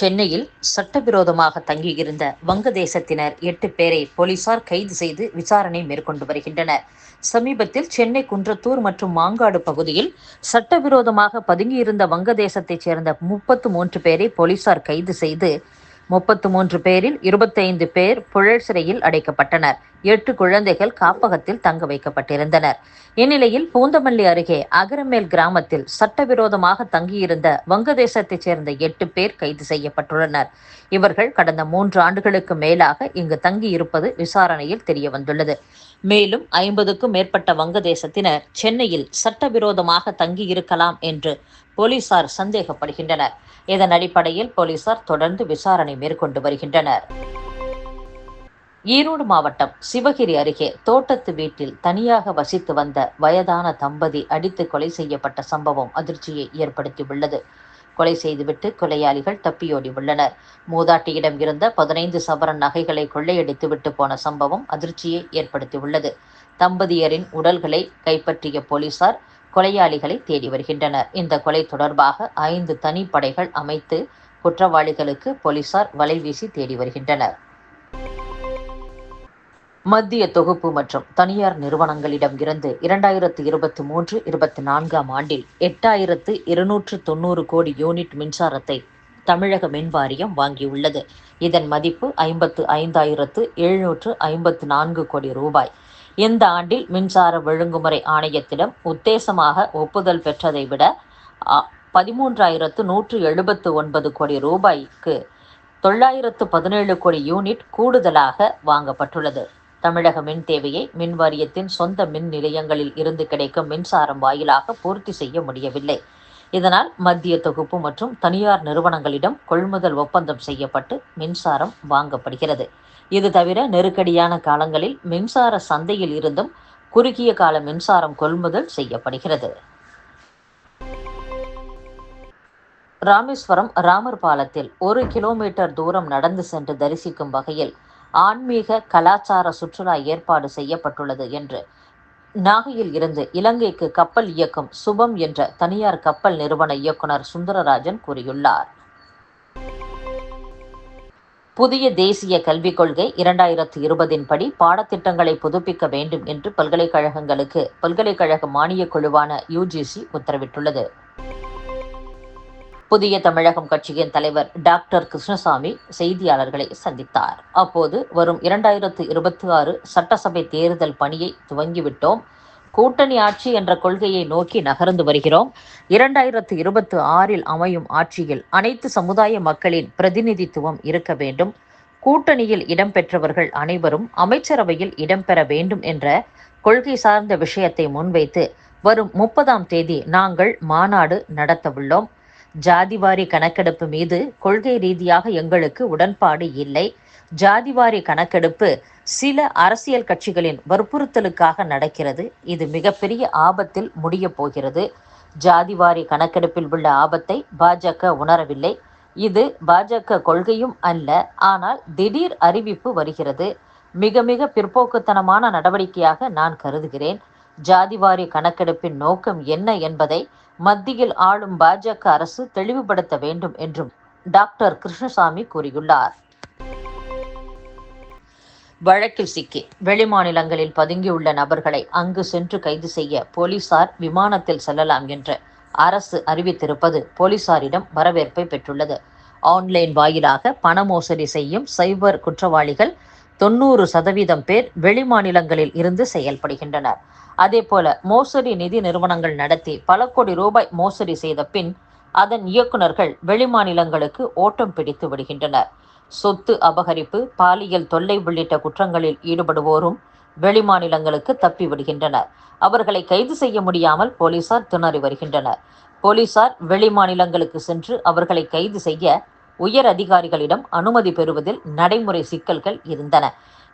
சென்னையில் சட்டவிரோதமாக தங்கியிருந்த வங்கதேசத்தினர் 8 பேரை போலீசார் கைது செய்து விசாரணை மேற்கொண்டு வருகின்றனர். சமீபத்தில் சென்னை குன்றத்தூர் மற்றும் மாங்காடு பகுதியில் சட்டவிரோதமாக பதுங்கியிருந்த வங்கதேசத்தைச் சேர்ந்த 33 பேரை போலீசார் கைது செய்து 33 பேரில் 25 பேர் புழல் சிறையில் அடைக்கப்பட்டனர். 8 குழந்தைகள் காப்பகத்தில் தங்க வைக்கப்பட்டிருந்தனர். இந்நிலையில் பூந்தமல்லி அருகே அகரமேல் கிராமத்தில் சட்டவிரோதமாக தங்கியிருந்த வங்கதேசத்தைச் சேர்ந்த 8 பேர் கைது செய்யப்பட்டுள்ளனர். இவர்கள் கடந்த 3 ஆண்டுகளுக்கு மேலாக இங்கு தங்கியிருப்பது விசாரணையில் தெரியவந்துள்ளது. மேலும் 50க்கும் மேற்பட்ட வங்கதேசத்தினர் சென்னையில் சட்டவிரோதமாக தங்கியிருக்கலாம் என்று போலீசார் சந்தேகப்படுகின்றனர். இதன் அடிப்படையில் போலீசார் தொடர்ந்து விசாரணை மேற்கொண்டு வருகின்றனர். ஈரோடு மாவட்டம் சிவகிரி அருகே தோட்டத்து வீட்டில் தனியாக வசித்து வந்த வயதான தம்பதி அடித்து கொலை செய்யப்பட்ட சம்பவம் அதிர்ச்சியை ஏற்படுத்தியுள்ளது. கொலை செய்துவிட்டு கொலையாளிகள் தப்பியோடி உள்ளனர். மூதாட்டியிடம் இருந்த 15 சவரன் நகைகளை கொள்ளையடித்துவிட்டு போன சம்பவம் அதிர்ச்சியை ஏற்படுத்தியுள்ளது. தம்பதியரின் உடல்களை கைப்பற்றிய போலீசார் கொலையாளிகளை தேடி வருகின்றனர். இந்த கொலை தொடர்பாக 5 தனிப்படைகள் அமைத்து குற்றவாளிகளுக்கு போலீசார் வலைவீசி தேடி வருகின்றனர். மத்திய தொகுப்பு மற்றும் தனியார் நிறுவனங்களிடம் இருந்து 2023-24 ஆண்டில் 8290 கோடி யூனிட் மின்சாரத்தை தமிழக மின் வாரியம் வாங்கியுள்ளது. இதன் மதிப்பு 55,754 கோடி ரூபாய். இந்த ஆண்டில் மின்சார ஒழுங்குமுறை ஆணையத்திடம் உத்தேசமாக ஒப்புதல் பெற்றதை விட 13,179 கோடி ரூபாய்க்கு 917 கோடி யூனிட் கூடுதலாக வாங்கப்பட்டுள்ளது. தமிழக மின் தேவையை மின் வாரியத்தின் சொந்த மின் நிலையங்களில் இருந்து கிடைக்கும் மின்சாரம் வாயிலாக பூர்த்தி செய்ய முடியவில்லை. இதனால் மத்திய தொகுப்பு மற்றும் தனியார் நிறுவனங்களிடம் கொள்முதல் ஒப்பந்தம் செய்யப்பட்டு மின்சாரம் வாங்கப்படுகிறது. இது தவிர நெருக்கடியான காலங்களில் மின்சார சந்தையில் இருந்தும் குறுகிய கால மின்சாரம் கொள்முதல் செய்யப்படுகிறது. ராமேஸ்வரம் ராமர் பாலத்தில் 1 கிலோமீட்டர் தூரம் நடந்து சென்று தரிசிக்கும் வகையில் ஆன்மீக கலாச்சார சுற்றுலா ஏற்பாடு செய்யப்பட்டுள்ளது என்று நாகையில் இருந்து இலங்கைக்கு கப்பல் இயக்கும் சுபம் என்ற தனியார் கப்பல் நிறுவன இயக்குனர் சுந்தரராஜன் கூறியுள்ளார். புதிய தேசிய கல்விக் கொள்கை 2020 படி பாடத்திட்டங்களை புதுப்பிக்க வேண்டும் என்று பல்கலைக்கழகங்களுக்கு பல்கலைக்கழக மானியக் குழுவான UGC உத்தரவிட்டுள்ளது. புதிய தமிழகம் கட்சியின் தலைவர் டாக்டர் கிருஷ்ணசாமி செய்தியாளர்களை சந்தித்தார். அப்போது வரும் 2026 சட்டசபை தேர்தல் பணியை துவங்கிவிட்டோம். கூட்டணி ஆட்சி என்ற கொள்கையை நோக்கி நகர்ந்து வருகிறோம். 2026 அமையும் ஆட்சியில் அனைத்து சமுதாய மக்களின் பிரதிநிதித்துவம் இருக்க வேண்டும். கூட்டணியில் இடம்பெற்றவர்கள் அனைவரும் அமைச்சரவையில் இடம்பெற வேண்டும் என்ற கொள்கை சார்ந்த விஷயத்தை முன்வைத்து வரும் 30ஆம் தேதி நாங்கள் மாநாடு நடத்தவுள்ளோம். ஜாதிவாரி கணக்கெடுப்பு மீது கொள்கை ரீதியாக எங்களுக்கு உடன்பாடு இல்லை. ஜாதிவாரி கணக்கெடுப்பு சில அரசியல் கட்சிகளின் வற்புறுத்தலுக்காக நடக்கிறது. இது மிகப்பெரிய ஆபத்தில் முடிய போகிறது. ஜாதிவாரி கணக்கெடுப்பில் உள்ள ஆபத்தை பாஜக உணரவில்லை. இது பாஜக கொள்கையும் அல்ல. ஆனால் திடீர் அறிவிப்பு வருகிறது. மிக மிக பிற்போக்குத்தனமான நடவடிக்கையாக நான் கருதுகிறேன். ஜாதிவாரி கணக்கெடுப்பின் நோக்கம் என்ன என்பதை மத்தியில் ஆளும் பாஜக அரசு தெளிவுபடுத்த வேண்டும் என்றும் டாக்டர் கிருஷ்ணசாமி கூறியுள்ளார். வழக்கில் சிக்கி வெளிமாநிலங்களில் பதுங்கியுள்ள நபர்களை அங்கு சென்று கைது செய்ய போலீசார் விமானத்தில் செல்லலாம் என்று அரசு அறிவித்திருப்பது போலீசாரிடம் வரவேற்பை பெற்றுள்ளது. ஆன்லைன் வாயிலாக பண மோசடி செய்யும் சைபர் குற்றவாளிகள் 90% பேர் வெளிமாநிலங்களில் இருந்து செயல்படுகின்றனர். அதேபோல மோசடி நிதி நிறுவனங்கள் நடத்தி பல கோடி ரூபாய் மோசடி செய்த பின் அதன் இயக்குநர்கள் வெளிமாநிலங்களுக்கு ஓட்டம் பிடித்து விடுகின்றனர். சொத்து அபகரிப்பு, பாலியல் தொல்லை உள்ளிட்ட குற்றங்களில் ஈடுபடுவோரும் வெளிமாநிலங்களுக்கு தப்பி விடுகின்றனர். அவர்களை கைது செய்ய முடியாமல் போலீசார் திணறி வருகின்றனர். போலீசார் வெளிமாநிலங்களுக்கு சென்று அவர்களை கைது செய்ய உயர் அதிகாரிகளிடம் அனுமதி பெறுவதில் நடைமுறை சிக்கல்கள் இருந்தன.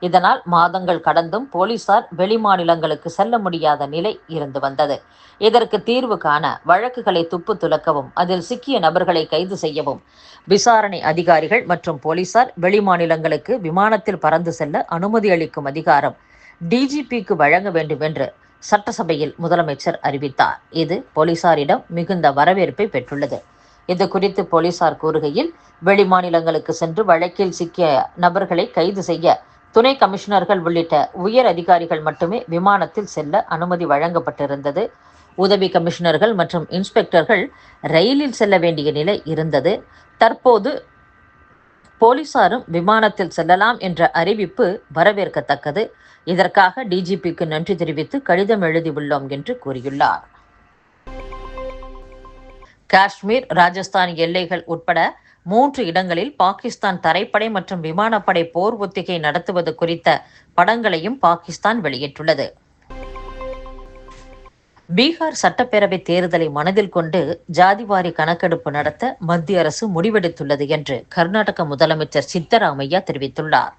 இதனால் மாதங்கள் கடந்தும் போலீசார் வெளிமாநிலங்களுக்கு செல்ல முடியாத நிலை இருந்து வந்தது. இதற்கு தீர்வு காண வழக்குகளை துப்பு துலக்கவும் அதில் சிக்கிய நபர்களை கைது செய்யவும் விசாரணை அதிகாரிகள் மற்றும் போலீசார் வெளிமாநிலங்களுக்கு விமானத்தில் பறந்து செல்ல அனுமதி அளிக்கும் அதிகாரம் DGPக்கு வழங்க வேண்டும் என்று சட்டசபையில் முதலமைச்சர் அறிவித்தார். இது போலீசாரிடம் மிகுந்த வரவேற்பை பெற்றுள்ளது. இது குறித்து போலீசார் கூறுகையில், வெளிமாநிலங்களுக்கு சென்று வழக்கில் சிக்கிய நபர்களை கைது செய்ய துணை கமிஷனர்கள் உள்ளிட்ட உயர் அதிகாரிகள் மட்டுமே விமானத்தில் செல்ல அனுமதி வழங்கப்பட்டிருந்தது. உதவி கமிஷனர்கள் மற்றும் இன்ஸ்பெக்டர்கள் ரயிலில் செல்ல வேண்டிய நிலை இருந்தது. தற்போது போலீசாரும் விமானத்தில் செல்லலாம் என்ற அறிவிப்பு வரவேற்கத்தக்கது. இதற்காக டிஜிபிக்கு நன்றி தெரிவித்து கடிதம் எழுதியுள்ளோம் என்று கூறியுள்ளார். காஷ்மீர், ராஜஸ்தான் எல்லைகள் உட்பட 3 இடங்களில் பாகிஸ்தான் தரைப்படை மற்றும் விமானப்படை போர் ஒத்திகை நடத்துவது குறித்த படங்களையும் பாகிஸ்தான் வெளியிட்டுள்ளது. பீகார் சட்டப்பேரவை தேர்தலை மனதில் கொண்டு ஜாதிவாரி கணக்கெடுப்பு நடத்த மத்திய அரசு முடிவெடுத்துள்ளது என்று கர்நாடக முதலமைச்சர் சித்தராமையா தெரிவித்துள்ளார்.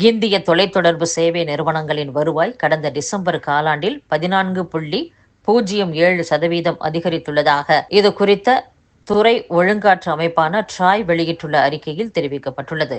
இந்திய தொலைத்தொடர்பு சேவை நிறுவனங்களின் வருவாய் கடந்த டிசம்பர் காலாண்டில் 14.07% அதிகரித்துள்ளதாக இது குறித்த துறை ஒழுங்காற்று அமைப்பான ட்ராய் வெளியிட்டுள்ள அறிக்கையில் தெரிவிக்கப்பட்டுள்ளது.